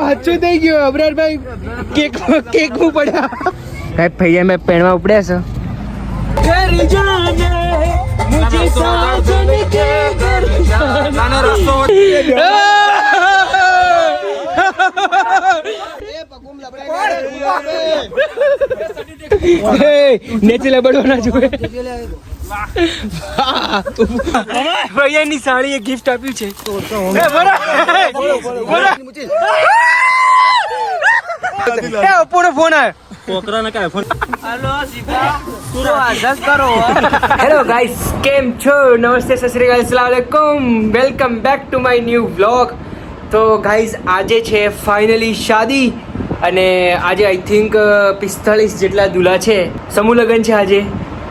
હચ્ચું થઈ ગયું અબરારભાઈ કેક હું પડ્યા સાહેબ ભૈયા મેં પેણમાં ઉપડ્યા છે નેચે લબડવાના જોઈએ ભૈયાની સાડી ગિફ્ટ આપ્યું છે ફોન હેલો ગાઈસ કેમ છો નમસ્તે સત શ્રી અકાલ અસ્સલામ વાલેકુમ welcome back to my new vlog તો ગાઈસ આજે છે ફાઇનલી શાદી અને આજે આઈ થિંક 45 જેટલા દુલ્હા છે સમૂહ લગ્ન છે આજે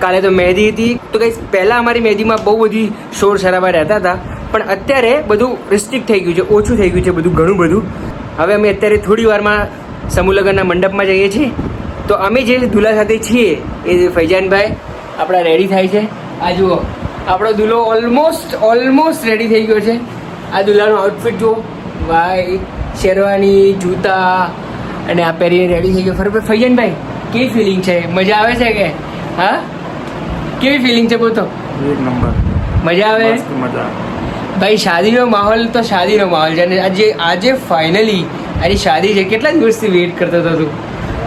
કાલે તો મહેંદી હતી તો ગાઈસ પહેલાં અમારી મહેંદીમાં બહુ બધી શોર શરાબા રહેતા હતા પણ અત્યારે બધું રિસ્ટ્રિક્ટ થઈ ગયું છે ઓછું થઈ ગયું છે બધું ઘણું બધું હવે અમે અત્યારે થોડી વારમાં સમૂહ લગ્નના મંડપમાં જઈએ છીએ તો અમે જે દુલ્હા સાથે છીએ એ ફૈજાનભાઈ આપણા રેડી થાય છે આ જુઓ આપણો દુલ્હો ઓલમોસ્ટ રેડી થઈ ગયો છે આ દુલ્હાનું આઉટફિટ જુઓ ભાઈ શેરવાની જૂતા અને આ પહેરીને રેડી થઈ ગયો ફરી ફૈજાનભાઈ કેવી ફિલિંગ છે મજા આવે છે કે હા કેવી ફિલિંગ છે બોલો એક નંબર મજા આવે ભાઈ શાદીનો માહોલ તો શાદીનો માહોલ છે અને આજે ફાઇનલી આની શાદી છે કેટલા દિવસથી વેઇટ કરતો હતો તું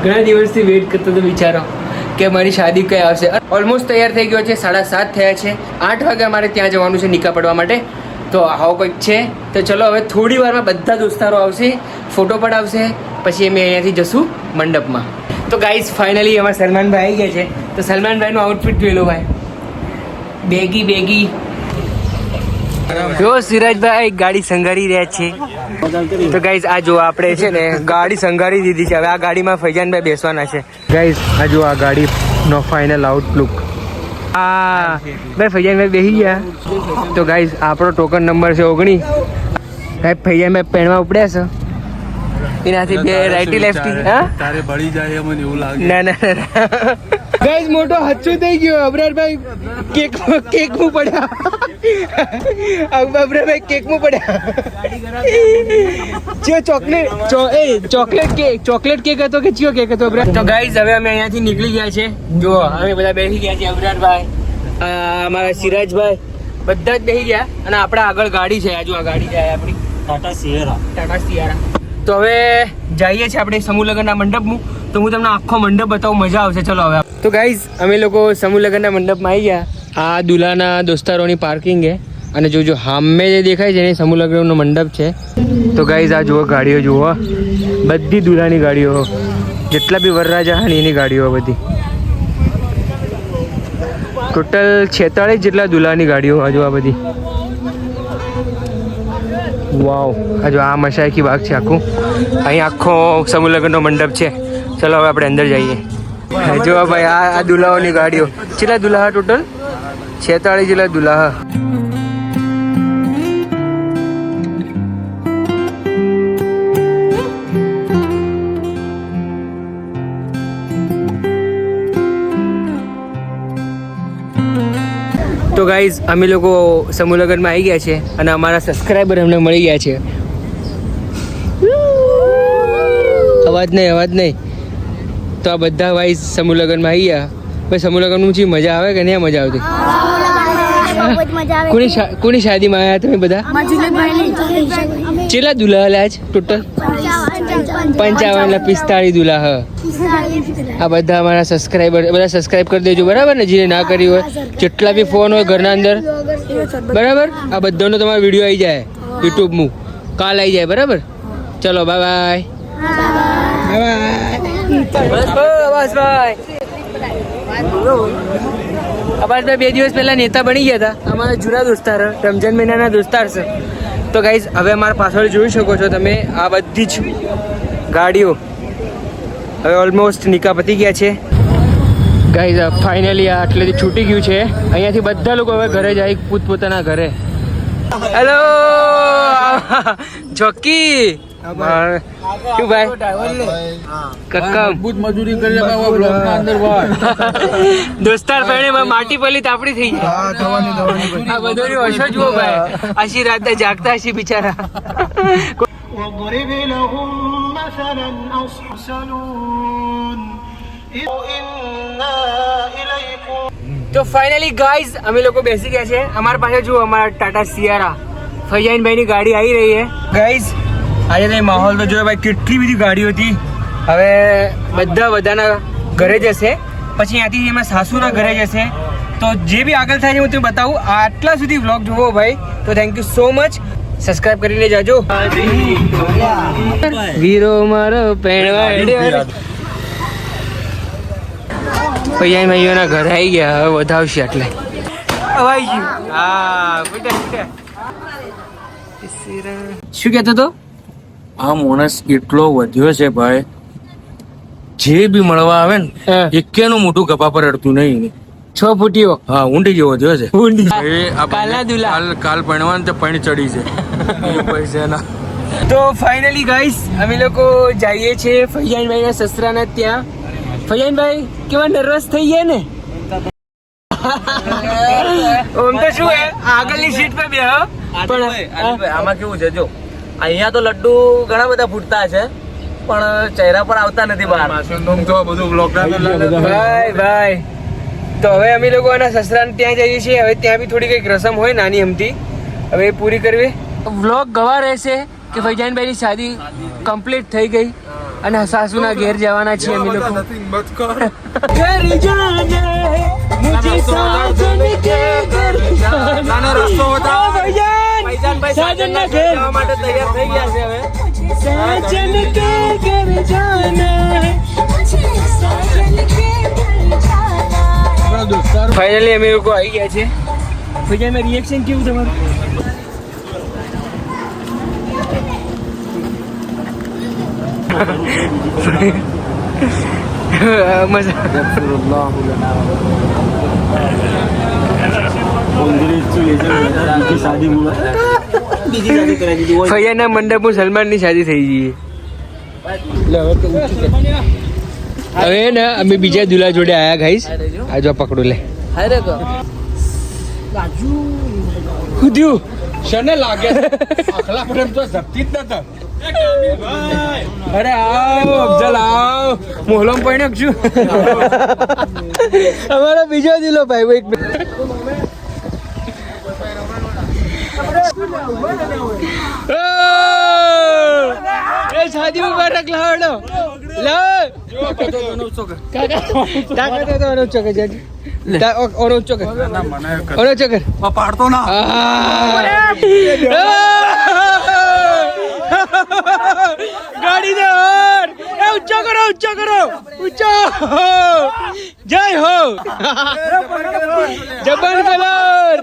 ઘણા દિવસથી વેઇટ કરતો હતો વિચારો કે મારી શાદી કઈ આવશે ઓલમોસ્ટ તૈયાર થઈ ગયો છે 7:30 થયા છે 8 વાગે અમારે ત્યાં જવાનું છે નિકાહ પડવા માટે તો આવો કંઈક છે તો ચલો હવે થોડી વારમાં બધા દોસ્તારો આવશે ફોટો પડાવશે પછી અમે અહીંયાથી જશું મંડપમાં તો ગાઈઝ ફાઇનલી અમારા સલમાનભાઈ આવી ગયા છે તો સલમાનભાઈનું આઉટફિટ જોઈ લો ભાઈ બેગી જો સિરાજભાઈ ગાડી સંઘારી રહ્યા છે તો ગાઈઝ આ જો આપણે છે ને ગાડી સંઘારી દીધી છે હવે આ ગાડીમાં ફૈજાનભાઈ બેસવાના છે ગાઈઝ આ જો આ ગાડીનો ફાઇનલ આઉટલુક હા ભાઈ ફૈજાનભાઈ બેસી ગયા તો ગાઈઝ આપણો ટોકન નંબર છે 19 સાહેબ ફૈજાનભાઈ પેણમાં ઉપડ્યા છે એનાથી બે રાઈટી લેફ્ટી હા તારે બળી જાય મને એવું લાગે ના ગાઈઝ મોટો હચ્ચું થઈ ગયો અબરારભાઈ કેક હું પડ્યા અબરારભાઈ કેક હું પડ્યા ચિયો ચોકલેટ કેક હતો કે ચિયો કેક હતો તો ગાઈઝ હવે અમે અહીંયાથી નીકળી ગયા છે જો અમે બધા બેસી ગયા છે અબરારભાઈ અમારા સિરાજભાઈ બધા જ બેસી ગયા અને આપણા આગળ ગાડી છે આજુ આ ગાડી છે આપણી ટાટા સિયારા તો હવે જઈએ છીએ આપણે સમૂહ લગ્નના મંડપમાં તો હું તમને આખો મંડપ બતાવું મજા આવશે ચલો હવે તો ગાઈઝ અમે લોકો સમૂહ લગ્નના મંડપમાં આવી ગયા આ દુલ્હાના દોસ્તારોની પાર્કિંગ છે અને જો સામે જે દેખાય છે એ સમૂહ લગ્નનો મંડપ છે તો ગાઈઝ આ જુઓ ગાડીઓ જુઓ બધી દુલ્હાની ગાડીઓ જેટલા બી વરરાજા હા એની ગાડીઓ બધી ટોટલ 46 જેટલા દુલ્હાની ગાડીઓ હજુ આ બધી વાવ હજુ આ મશાઈકી બાગ છે આખું અહીં આખો સમૂહ લગ્નનો મંડપ છે ચલો હવે આપણે અંદર જઈએ જો ભાઈ આ દુલ્હાઓની ગાડીઓ કેટલા દુલ્હા ટોટલ 46 જેટલા દુલ્હા તો ગાઈઝ અમે લોકો સમૂહ લગ્નમાં આવી ગયા છે અને અમારા સબસ્ક્રાઈબર અમને મળી ગયા છે અવાજ નહીં તો આ બધા ભાઈ સમૂહ લગ્નમાં આવી ગયા ભાઈ સમૂહ લગ્નનું જે મજા આવે કે નહીં મજા આવતી કોની શાદીમાં આવ્યા તમે બધા કેટલા દુલ્હા આજ ટોટલ 45 દુલ્હા હા આ બધા અમારા સબસ્ક્રાઈબર બધા સબસ્ક્રાઈબ કરી દેજો બરાબર ને જેને ના કરી હોય જેટલા બી ફોન હોય ઘરના અંદર બરાબર આ બધાનો તમારો વિડીયો આવી જાય યુટ્યુબમાં કાલ આવી જાય બરાબર ચલો બાય અબાસભાઈ 2 દિવસ પહેલા નેતા બની ગયા હતા અમારા જૂના દોસ્તાર રમજાન મહિનાના દોસ્તાર છે તો ગાઈઝ હવે અમારા પાછળ જોઈ શકો છો તમે આ બધી જ ગાડીઓ હવે ઓલમોસ્ટ નિકાહ પતી ગયા છે ગાઈઝ ફાઇનલી આ આટલેથી છૂટી ગયું છે અહીંયાથી બધા લોકો હવે ઘરે જાય પોતપોતાના ઘરે હેલો જોકી શું ભાઈ કક્કા મજૂરી કરી દોસ્તાર ભાઈ માટી પલી તાપડી થઈ જાય આ બધોની ઓછો જુઓ ભાઈ આશી રાત જાગતા હશી બિચારા واضرب لهم مثلا أصحاب إنا إليكم. તો ફાઇનલી ગાઈઝ અમે લોકો બેસી ગયા છે. અમારા પાસે જો અમારા ટાટા સિયારા ફૈયાનભાઈની ગાડી આવી રહી છે. ગાઈઝ આજે તમે માહોલ તો જોયો ભાઈ, કેટલી બધી ગાડીઓ હતી. હવે બધાના ઘરે જશે, પછી ત્યાંથી એમાં સાસુના ઘરે જશે. તો જે બી આગળ થાય છે હું તમને બતાવું. આટલા સુધી વ્લોગ જોવો ભાઈ તો thank you so much. Subscribe કરીને જાજો. વીરો મારો પહેણવા પૈયા ભાઈઓના ઘરે આવી ગયા. હવે વધાવશે એટલે અવાઈ ગયું. હા શું કહેતો તો? આ માણસ એટલો વધ્યો છે ભાઈ, જે બી મળવા આવે ને એકેનું મોટું ગપા પર અડતું નહીં. 6 ફૂટીઓ. હા, ઊંડી જેવો થયો છે. કાલના દુલા. કાલ ભણવાનું તો પૈણ ચડી છે પૈસા ના. તો ફાઇનલી ગાઈસ અમે લોકો જઈએ છીએ ફૈયાનભાઈના સસરાના ત્યાં. ફૈયાનભાઈ કેવા નર્વસ થઈ ગયા ને? ઓમ તો શું હે, આગળની સીટ પર બેહો. પણ આમાં કેવું છે જો, અહીંયા તો લડ્ડુ ઘણા બધા ફૂટતા છે પણ ચહેરા પર આવતા નથી બહાર. ભાઈ તો હવે અમે લોકો એના સસરાને ત્યાં જઈએ છીએ. હવે ત્યાં બી થોડી કઈક રસમ હોય નાની અમથી, હવે એ પૂરી કરવી. વ્લોગ ગવા રહેશે કે ફૈજાનભાઈની શાદી કમ્પ્લીટ થઈ ગઈ અને સાસુના ઘેર જવાના છીએ અમે લોકો. રસ્તો સાજનના ઘેર જવા માટે તૈયાર થઈ ગયા છે. હવે સાજન કે ઘર જાના. ફાઇનલી અમે લોકો આવી ગયા છે. ફૈજાનમાં રિએક્શન કેવું તમારું? ફૈયાના મંડપમાં સલમાનની શાદી થઈ ગઈ. હવે ને અમે બીજા દુલ્હા જોડે આયા ગાઈસ. આ જો પકડો લે. હું થયું? શને લાગે આખલા પ્રેમ તો જપતી જ નતા. અરે આવ અફઝલ આવ, મોહલમ પૈણક છું. અમારો બીજો દિલો ભાઈ. એક શાદી મુબારક લાવડો લા. પાડતો ના. ગાડી દે ઓર ઊંચો કરો ઊંચો. જય હો જબન કલર.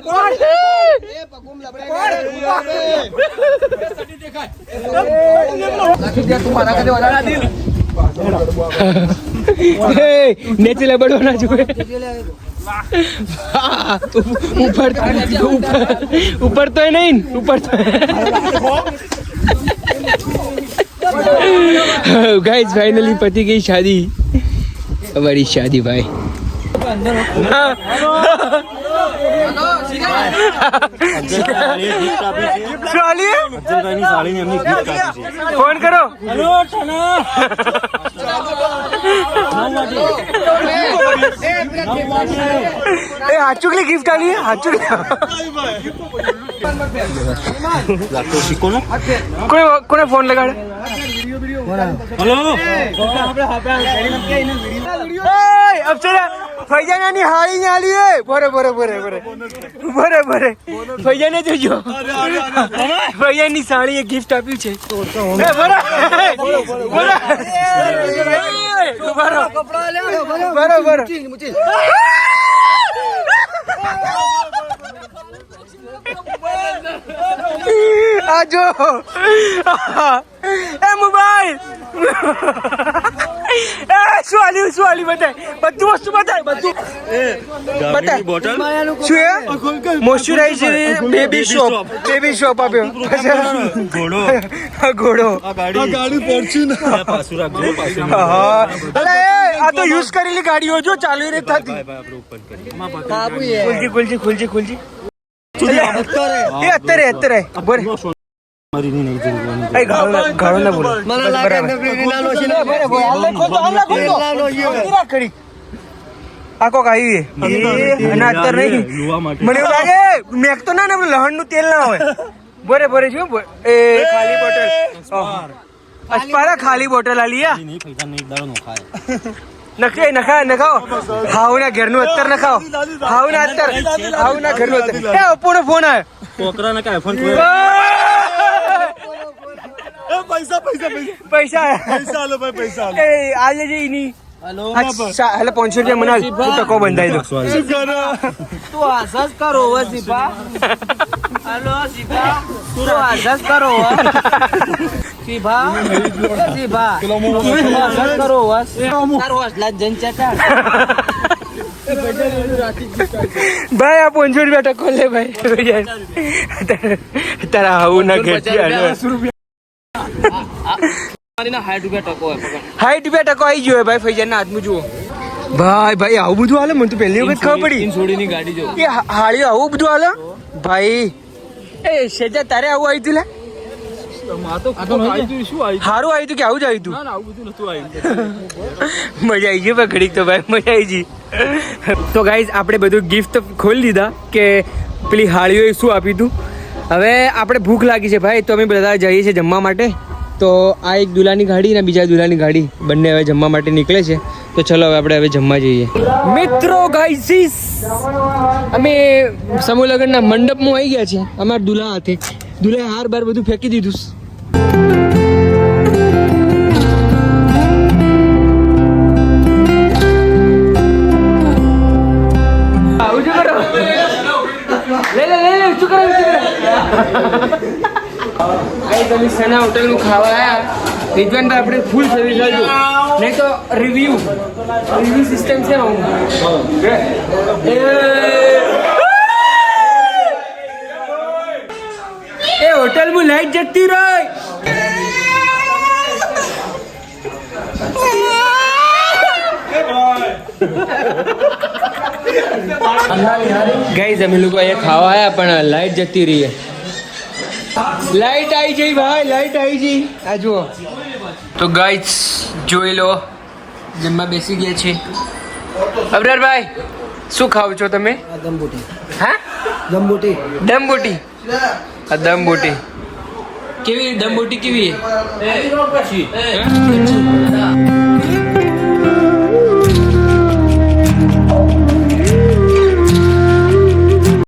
નેચે લબડવાના જોઈએ. ઉપર તો નહીં, ઉપર તો ગાઈસ ફાઇનલી પતી ગઈ શાદી. અમારી શાદી ભાઈ. ફોન કરો. એ હાચુકલી ગિફ્ટ આલી. હાચુકલી કોને ફોન લગાડે? અપ્સરા ફૈજાનાની હાળી ને આલી. એ બરે ફૈજાને જોજો. ફૈજાની સાડીએ ગિફ્ટ આપ્યું છે. બરોબર. આજો એ મોબાઈલ. શું આલી બતાય, બધું વસ્તુ બતાય, બધું બતાય. શું એ મોઇશ્ચરાઇઝર બેબી શોપ આપ્યો. ઘોડો આ તો યુઝ કરેલી ગાડીઓ જો ચાલુ રે થતી. ખુલજી અત્યારે બોલ. ઘણો ના બોલો આખો કાઈ અને અત્યારે નહીં મને એવું લાગે મેક તો ના ને લહણ નું તેલ ના હોય બોરે બોરે શું એ ખાલી બોટલ અસ્પારા ખાલી બોટલ આલિયા નખે નખાઓ હાવ ના ઘર નું અત્તર નખાઓ હાવ ના અત્તર હાવ ના ઘર નું અત્તર એ અપોનો ફોન આવ્યો પોકરા ના કાય ફોન પૈસા આલો ભાઈ પૈસા એ આજે જે એની હેલો 500 રૂપિયા મને ટકો બંધાઈ દો તું આસસ કરો વસીફા હેલો સીફા તું આસસ કરો સીફા સીફા તું આસસ કરો વસ તારો વાસલા જન ચટા ભાઈ આ 500 રૂપિયા ટકો લે ભાઈ તારા આવું ના ઘર 60 રૂપિયા ટકો હોય 60 રૂપિયા ટકો આવી ગયો ભાઈ ફૈજાન ના હાથમાં જુઓ ભાઈ આવું બધું હાલે મને તો પહેલી વખત ખબર પડી છોડીની ગાડી જો એ હાળીઓ આવું બધું હાલે ભાઈ એ શેજા તારે આવું આવ્યું તું લે સારું આવ્યું તું કે આવું જ આવ્યું તું મજા આવી ગઈ ભાઈ ઘડીક તો ભાઈ મજા આવી ગઈ તો ગાઈઝ આપણે બધું ગિફ્ટ ખોલી દીધા કે પેલી હાળીઓએ શું આપ્યું હતું હવે આપણે ભૂખ લાગી છે ભાઈ તો અમે બધા જઈએ છીએ જમવા માટે તો આ એક દુલ્હાની ગાડી અને બીજા દુલ્હાની ગાડી બંને હવે જમવા માટે નીકળે છે તો ચલો હવે આપણે જમવા જઈએ મિત્રો ગાઈઝ અમે સમૂહ લગ્નના મંડપમાં આવી ગયા છે અમારા દુલ્હા હાથે દુલ્હાએ હાર બાર બધું ફેંકી દીધું તમે સના હોટલ નું ખાવા આયા રિજવાનભાઈ આપણે ફૂલ સર્વિસ આપજો નહીં તો રિવ્યુ સિસ્ટમ છે એ હોટલ માં લાઈટ જતી રહી ગાઈઝ અમે લોકો અહીંયા ખાવા આયા પણ લાઈટ જતી રહી લાઈટ આવી જઈ ભાઈ લાઈટ આવી જઈ આ જુઓ તો ગાઈઝ જોઈ લો જમવા બેસી ગયા છે અબરારભાઈ શું ખાવ છો તમે દમબોટી હા દમબોટી દમબોટી આ દમબોટી કેવી દમબોટી કેવી